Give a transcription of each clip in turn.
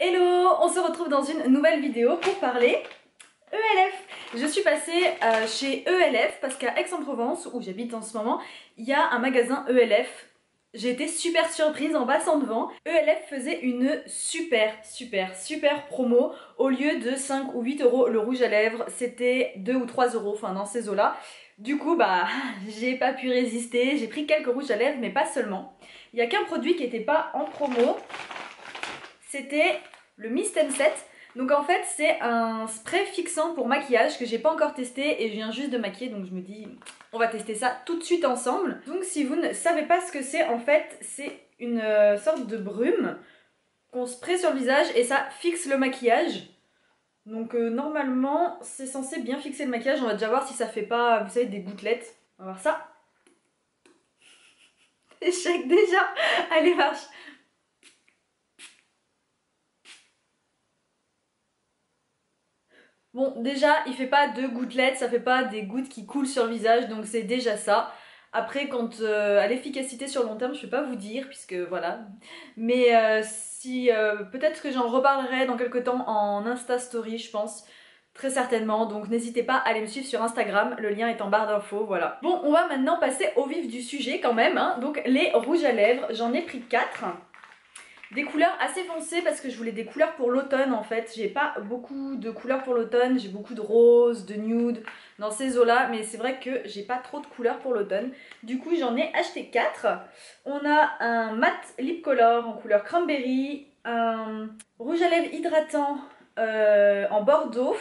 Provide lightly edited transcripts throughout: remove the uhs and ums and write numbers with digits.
Hello, on se retrouve dans une nouvelle vidéo pour parler ELF. Je suis passée chez ELF parce qu'à Aix-en-Provence, où j'habite en ce moment, il y a un magasin ELF. J'ai été super surprise en passant devant. ELF faisait une super promo. Au lieu de 5 ou 8 euros le rouge à lèvres, c'était 2 ou 3 euros, enfin dans ces eaux-là. Du coup, j'ai pas pu résister, j'ai pris quelques rouges à lèvres, mais pas seulement. Il n'y a qu'un produit qui n'était pas en promo, c'était le Mist & Set. Donc en fait c'est un spray fixant pour maquillage que j'ai pas encore testé et je viens juste de maquiller, donc je me dis on va tester ça tout de suite ensemble. Donc si vous ne savez pas ce que c'est, en fait c'est une sorte de brume qu'on spray sur le visage et ça fixe le maquillage. Donc normalement c'est censé bien fixer le maquillage. On va déjà voir si ça fait pas, vous savez, des gouttelettes. On va voir ça. Échec déjà. Allez marche. Bon, déjà, il fait pas de gouttelettes, ça fait pas des gouttes qui coulent sur le visage, donc c'est déjà ça. Après, quant à l'efficacité sur le long terme, je vais pas vous dire, puisque voilà. Mais peut-être que j'en reparlerai dans quelques temps en Insta Story, je pense. Très certainement, donc n'hésitez pas à aller me suivre sur Instagram, le lien est en barre d'infos, voilà. Bon, on va maintenant passer au vif du sujet quand même, hein. Donc les rouges à lèvres, j'en ai pris 4. Des couleurs assez foncées parce que je voulais des couleurs pour l'automne en fait. J'ai pas beaucoup de couleurs pour l'automne, j'ai beaucoup de rose, de nude dans ces eaux là, mais c'est vrai que j'ai pas trop de couleurs pour l'automne. Du coup j'en ai acheté 4. On a un mat lip color en couleur cranberry, un rouge à lèvres hydratant en bordeaux,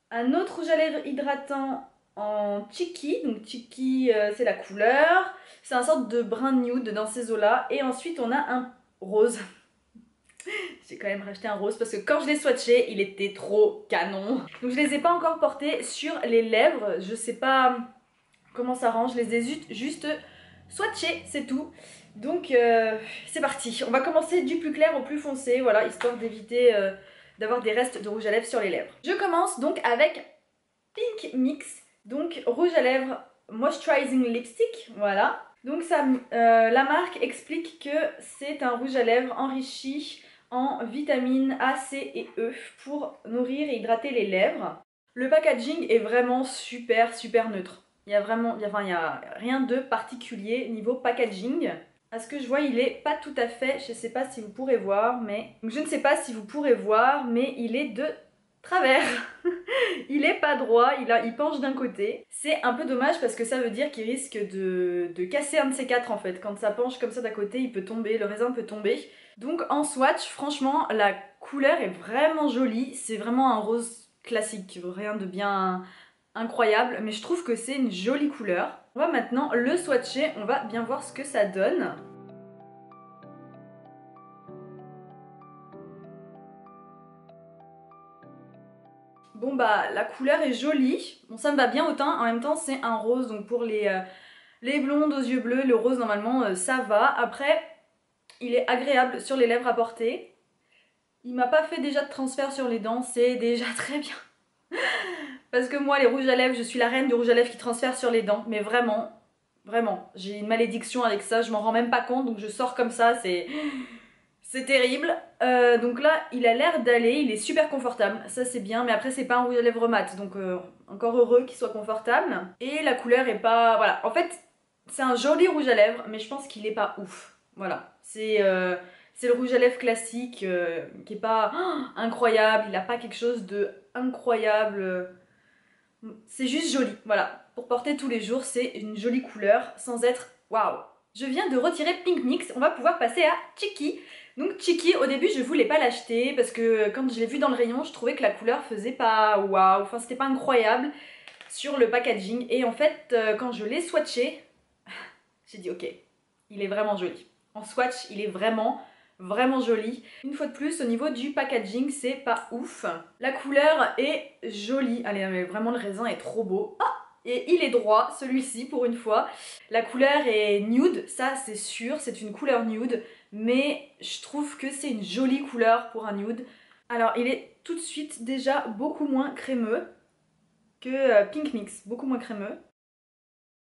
un autre rouge à lèvres hydratant en Chiki, donc Chiki c'est la couleur, c'est un sorte de brun nude dans ces eaux là, et ensuite on a un rose. J'ai quand même racheté un rose parce que quand je l'ai swatché, il était trop canon. Donc je les ai pas encore portés sur les lèvres. Je sais pas comment ça rend. Je les ai juste swatchés, c'est tout. Donc c'est parti. On va commencer du plus clair au plus foncé, voilà, histoire d'éviter d'avoir des restes de rouge à lèvres sur les lèvres. Je commence donc avec Pink Mix. Donc rouge à lèvres Moisturizing Lipstick, voilà. Donc la marque explique que c'est un rouge à lèvres enrichi en vitamines A, C et E pour nourrir et hydrater les lèvres. Le packaging est vraiment super neutre. Il y a rien de particulier niveau packaging. À ce que je vois, il est pas tout à fait, je sais pas si vous pourrez voir, mais donc je ne sais pas si vous pourrez voir, mais il est de travers. Il est pas droit, il penche d'un côté. C'est un peu dommage parce que ça veut dire qu'il risque de casser un de ces quatre en fait. Quand ça penche comme ça d'un côté, il peut tomber, le raisin peut tomber. Donc en swatch, franchement, la couleur est vraiment jolie. C'est vraiment un rose classique, rien de bien incroyable, mais je trouve que c'est une jolie couleur. On va maintenant le swatcher, on va bien voir ce que ça donne. Bon la couleur est jolie, bon ça me va bien au teint, en même temps c'est un rose, donc pour les blondes aux yeux bleus, le rose normalement ça va. Après il est agréable sur les lèvres à porter, il m'a pas fait déjà de transfert sur les dents, c'est déjà très bien. Parce que moi les rouges à lèvres, je suis la reine du rouge à lèvres qui transfère sur les dents, mais vraiment, j'ai une malédiction avec ça, je m'en rends même pas compte, donc je sors comme ça, c'est terrible. Donc là, il a l'air d'aller, il est super confortable, ça c'est bien, mais après c'est pas un rouge à lèvres mat, donc encore heureux qu'il soit confortable. Et la couleur est pas... Voilà, en fait, c'est un joli rouge à lèvres, mais je pense qu'il est pas ouf. Voilà, c'est le rouge à lèvres classique qui est pas incroyable, il a pas quelque chose de incroyable. C'est juste joli, voilà. Pour porter tous les jours, c'est une jolie couleur sans être waouh. Je viens de retirer Pink Mix, on va pouvoir passer à Chiki. Donc Chiki, au début je voulais pas l'acheter parce que quand je l'ai vu dans le rayon, je trouvais que la couleur faisait pas waouh, enfin c'était pas incroyable sur le packaging. Et en fait, quand je l'ai swatché, j'ai dit ok, il est vraiment joli. En swatch, il est vraiment joli. Une fois de plus, au niveau du packaging, c'est pas ouf. La couleur est jolie. Allez, mais vraiment le raisin est trop beau. Ah, et il est droit, celui-ci, pour une fois. La couleur est nude, ça c'est sûr, c'est une couleur nude. Mais je trouve que c'est une jolie couleur pour un nude. Alors, il est tout de suite déjà beaucoup moins crémeux que Pink Mix. Beaucoup moins crémeux.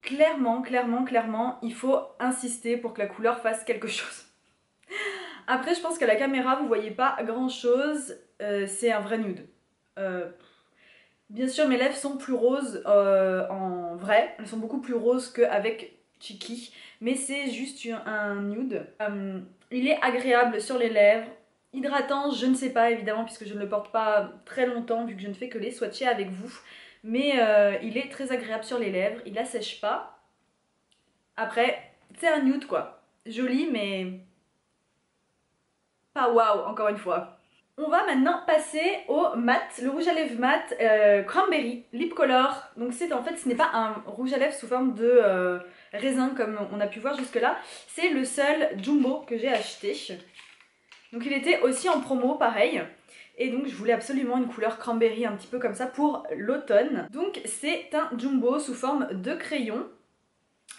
Clairement, il faut insister pour que la couleur fasse quelque chose. Après je pense qu'à la caméra vous voyez pas grand chose, c'est un vrai nude. Bien sûr mes lèvres sont plus roses en vrai, elles sont beaucoup plus roses qu'avec Chiki, mais c'est juste un nude. Il est agréable sur les lèvres, hydratant je ne sais pas évidemment puisque je ne le porte pas très longtemps vu que je ne fais que les swatcher avec vous, mais il est très agréable sur les lèvres, il assèche pas. Après c'est un nude quoi, joli mais pas waouh encore une fois. On va maintenant passer au mat, le rouge à lèvres mat Cranberry Lip Color. Donc c'est en fait ce n'est pas un rouge à lèvres sous forme de raisin comme on a pu voir jusque là. C'est le seul Jumbo que j'ai acheté. Donc il était aussi en promo pareil. Et donc je voulais absolument une couleur cranberry un petit peu comme ça pour l'automne. Donc c'est un Jumbo sous forme de crayon.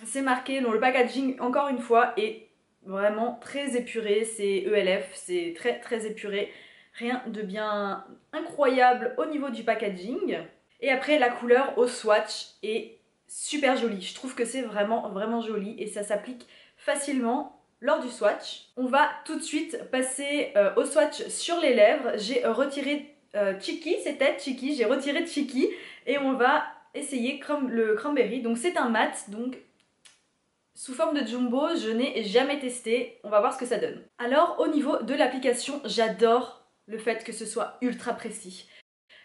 C'est marqué, donc le packaging encore une fois est vraiment très épuré. C'est ELF, c'est très épuré. Rien de bien incroyable au niveau du packaging. Et après la couleur au swatch est super jolie. Je trouve que c'est vraiment joli et ça s'applique facilement lors du swatch. On va tout de suite passer au swatch sur les lèvres. J'ai retiré Chiki, c'était Chiki, j'ai retiré Chiki et on va essayer le cranberry. Donc c'est un mat, donc sous forme de jumbo, je n'ai jamais testé. On va voir ce que ça donne. Alors au niveau de l'application, j'adore le fait que ce soit ultra précis.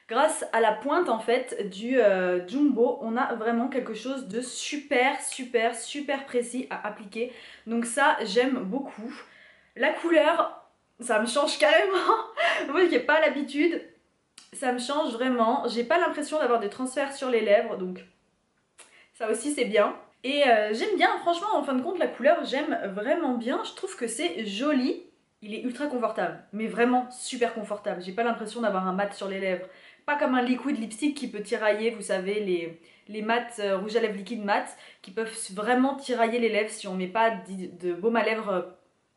Grâce à la pointe en fait du Jumbo, on a vraiment quelque chose de super précis à appliquer. Donc ça, j'aime beaucoup. La couleur, ça me change carrément. Moi qui n'ai pas l'habitude, ça me change vraiment. J'ai pas l'impression d'avoir des transferts sur les lèvres, donc ça aussi c'est bien. Et j'aime bien, franchement, en fin de compte, la couleur, j'aime vraiment bien. Je trouve que c'est joli. Il est ultra confortable, mais vraiment super confortable. J'ai pas l'impression d'avoir un mat sur les lèvres. Pas comme un liquid lipstick qui peut tirailler, vous savez, les mats rouge à lèvres liquide mat, qui peuvent vraiment tirailler les lèvres si on met pas de baume à lèvres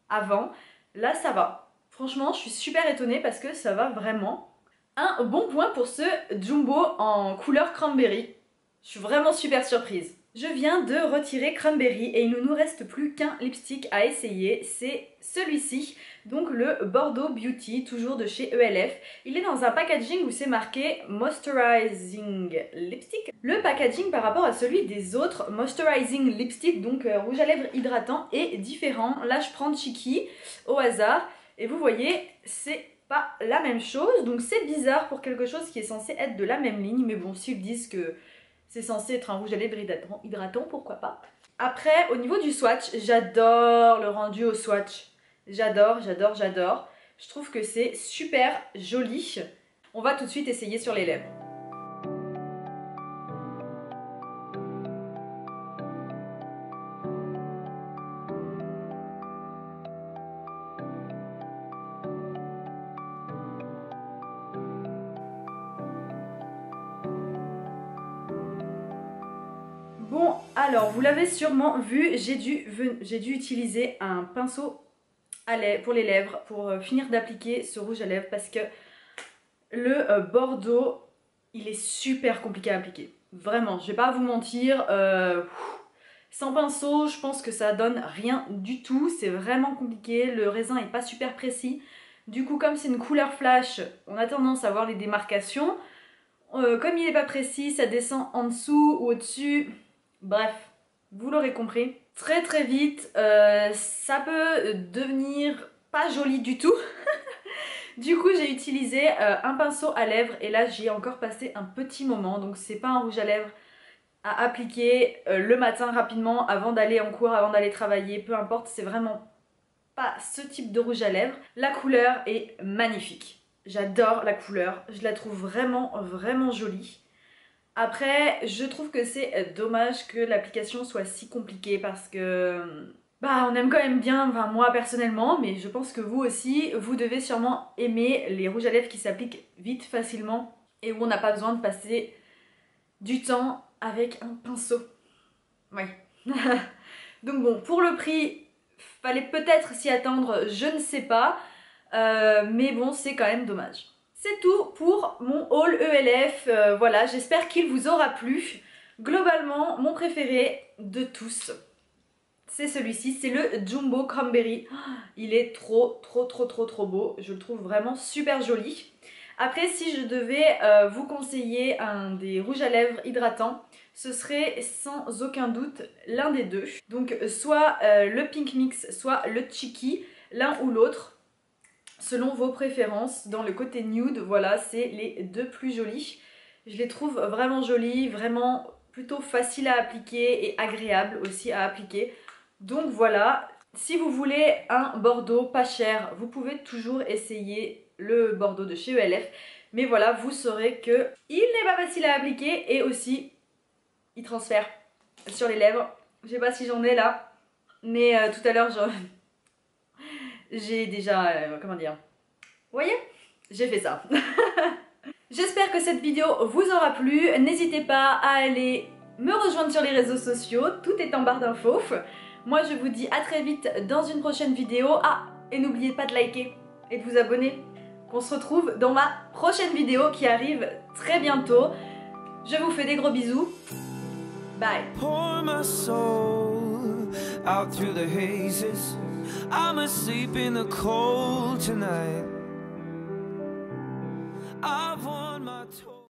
avant. Là, ça va. Franchement, je suis super étonnée parce que ça va vraiment. Un bon point pour ce Jumbo en couleur cranberry. Je suis vraiment super surprise. Je viens de retirer Cranberry et il ne nous reste plus qu'un lipstick à essayer, c'est celui-ci, donc le Bordeaux Beauty, toujours de chez ELF. Il est dans un packaging où c'est marqué Moisturizing Lipstick. Le packaging par rapport à celui des autres Moisturizing Lipstick, donc rouge à lèvres hydratant, est différent. Là je prends Chiki au hasard et vous voyez, c'est pas la même chose, donc c'est bizarre pour quelque chose qui est censé être de la même ligne, mais bon, s'ils disent que c'est censé être un rouge à lèvres hydratant, pourquoi pas. Après, au niveau du swatch, j'adore le rendu au swatch. J'adore. Je trouve que c'est super joli. On va tout de suite essayer sur les lèvres. Bon, alors, vous l'avez sûrement vu, j'ai dû utiliser un pinceau pour les lèvres pour finir d'appliquer ce rouge à lèvres parce que le Bordeaux, il est super compliqué à appliquer. Vraiment, je vais pas vous mentir, sans pinceau, je pense que ça donne rien du tout, c'est vraiment compliqué, le raisin est pas super précis. Du coup, comme c'est une couleur flash, on a tendance à voir les démarcations. Comme il n'est pas précis, ça descend en dessous ou au-dessus. Bref, vous l'aurez compris. Très vite, ça peut devenir pas joli du tout. Du coup, j'ai utilisé un pinceau à lèvres et là, j'y ai encore passé un petit moment. Donc, c'est pas un rouge à lèvres à appliquer le matin rapidement avant d'aller en cours, avant d'aller travailler. Peu importe, c'est vraiment pas ce type de rouge à lèvres. La couleur est magnifique. J'adore la couleur. Je la trouve vraiment jolie. Après, je trouve que c'est dommage que l'application soit si compliquée parce que bah on aime quand même bien, enfin moi personnellement, mais je pense que vous aussi, vous devez sûrement aimer les rouges à lèvres qui s'appliquent vite, facilement et où on n'a pas besoin de passer du temps avec un pinceau. Oui. Donc bon, pour le prix, fallait peut-être s'y attendre, je ne sais pas, mais bon, c'est quand même dommage. C'est tout pour mon haul ELF, voilà, j'espère qu'il vous aura plu. Globalement, mon préféré de tous. c'est celui-ci, c'est le Jumbo Cranberry. Il est trop beau, je le trouve vraiment super joli. Après, si je devais vous conseiller un des rouges à lèvres hydratants, ce serait sans aucun doute l'un des deux. Donc soit le Pink Mix, soit le Cheeky, l'un ou l'autre, selon vos préférences. Dans le côté nude, voilà, c'est les deux plus jolis. Je les trouve vraiment jolis, vraiment plutôt faciles à appliquer et agréables aussi à appliquer. Donc voilà, si vous voulez un bordeaux pas cher, vous pouvez toujours essayer le bordeaux de chez ELF. Mais voilà, vous saurez que il n'est pas facile à appliquer et aussi il transfère sur les lèvres. Je sais pas si j'en ai là, mais tout à l'heure j'ai déjà, comment dire, vous voyez, j'ai fait ça. J'espère que cette vidéo vous aura plu. N'hésitez pas à aller me rejoindre sur les réseaux sociaux, tout est en barre d'infos. Moi je vous dis à très vite dans une prochaine vidéo. Ah, et n'oubliez pas de liker et de vous abonner. On se retrouve dans ma prochaine vidéo qui arrive très bientôt. Je vous fais des gros bisous. Bye. Pour my soul out through the hazes. I'm asleep in the cold tonight.